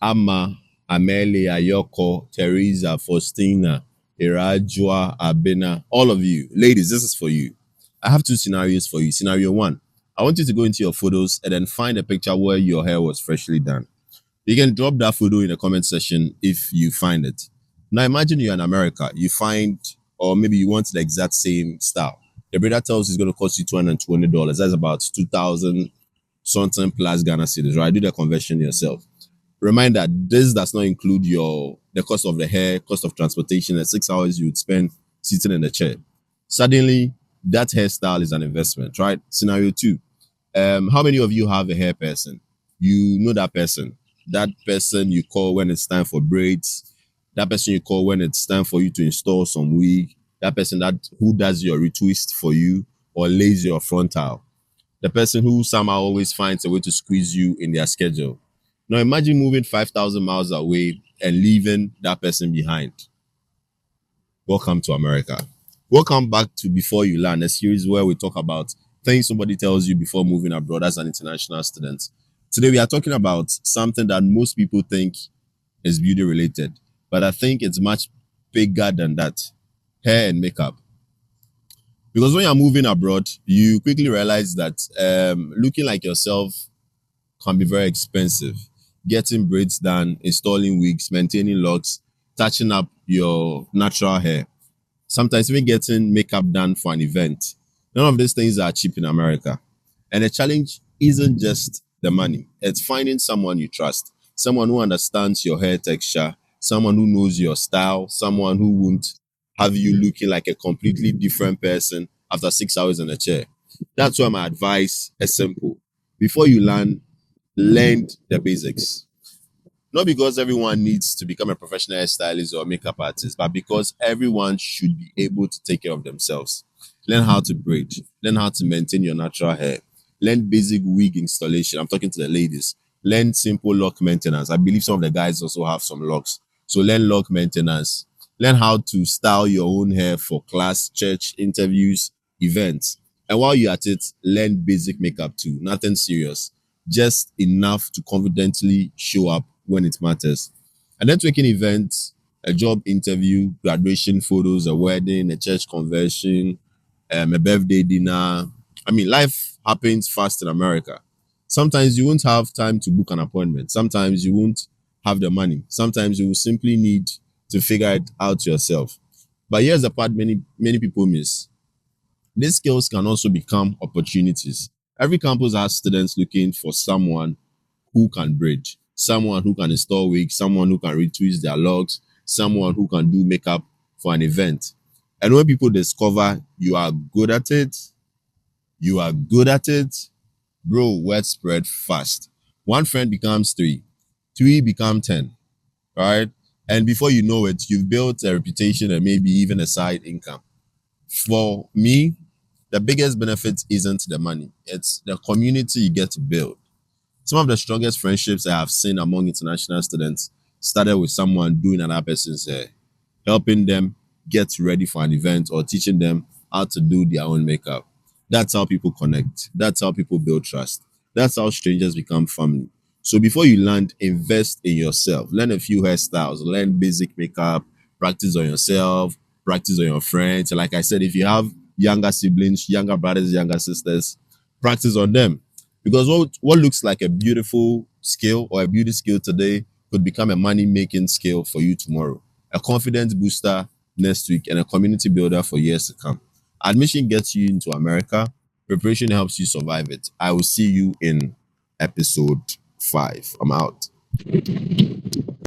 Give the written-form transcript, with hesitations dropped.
Amma, Amelia, Yoko, Teresa, Faustina, Irajua, Abena, all of you. Ladies, this is for you. I have two scenarios for you. Scenario one, I want you to go into your photos and then find a picture where your hair was freshly done. You can drop that photo in the comment section if you find it. Now imagine you're in America, you find, or maybe you want the exact same style. The braider tells you it's going to cost you $220. That's about 2,000 something plus Ghana cedis, right? Do the conversion yourself. Reminder, this does not include the cost of the hair, cost of transportation, and 6 hours you would spend sitting in the chair. Suddenly, that hairstyle is an investment, right? Scenario two. How many of you have a hair person? You know that person. That person you call when it's time for braids. That person you call when it's time for you to install some wig. That person that who does your retwist for you or lays your frontal. The person who somehow always finds a way to squeeze you in their schedule. Now imagine moving 5,000 miles away and leaving that person behind. Welcome to America. Welcome back to Before You Learn, a series where we talk about things somebody tells you before moving abroad as an international student. Today we are talking about something that most people think is beauty related, but I think it's much bigger than that. Hair and makeup. Because when you're moving abroad, you quickly realize that looking like yourself can be very expensive. Getting braids done, installing wigs, maintaining locks, touching up your natural hair, sometimes even getting makeup done for an event. None of these things are cheap in America. And the challenge isn't just the money, it's finding someone you trust, someone who understands your hair texture, someone who knows your style, someone who won't have you looking like a completely different person after 6 hours in a chair. That's why my advice is simple. Before you learn the basics. Not because everyone needs to become a professional hairstylist or makeup artist, but because everyone should be able to take care of themselves. Learn how to braid, learn how to maintain your natural hair, learn basic wig installation. I'm talking to the ladies. Learn simple lock maintenance. I believe some of the guys also have some locks. So learn lock maintenance. Learn how to style your own hair for class, church, interviews, events. And while you're at it, learn basic makeup too. Nothing serious, just enough to confidently show up when it matters. And networking events, a job interview, graduation photos, a wedding, a church conversion, a birthday dinner. I mean, life happens fast in America. Sometimes you won't have time to book an appointment. Sometimes you won't have the money. Sometimes you will simply need to figure it out yourself. But here's the part many people miss. These skills can also become opportunities. Every campus has students looking for someone who can braid, someone who can install wigs, someone who can retwist their locks, someone who can do makeup for an event. And when people discover you are good at it, you are good at it, bro, word spread fast. One friend becomes three, three become 10, right? And before you know it, you've built a reputation and maybe even a side income. For me, the biggest benefit isn't the money, it's the community you get to build. Some of the strongest friendships I have seen among international students started with someone doing another person's hair, helping them get ready for an event or teaching them how to do their own makeup. That's how people connect. That's how people build trust. That's how strangers become family. So before you land, invest in yourself. Learn a few hairstyles, learn basic makeup, practice on yourself, practice on your friends. And like I said, if you have younger siblings, younger brothers, younger sisters, practice on them. Because what looks like a beautiful skill or a beauty skill today could become a money making skill for you tomorrow, a confidence booster next week, and a community builder for years to come. Admission gets you into America, preparation helps you survive it. I will see you in episode 5. I'm out.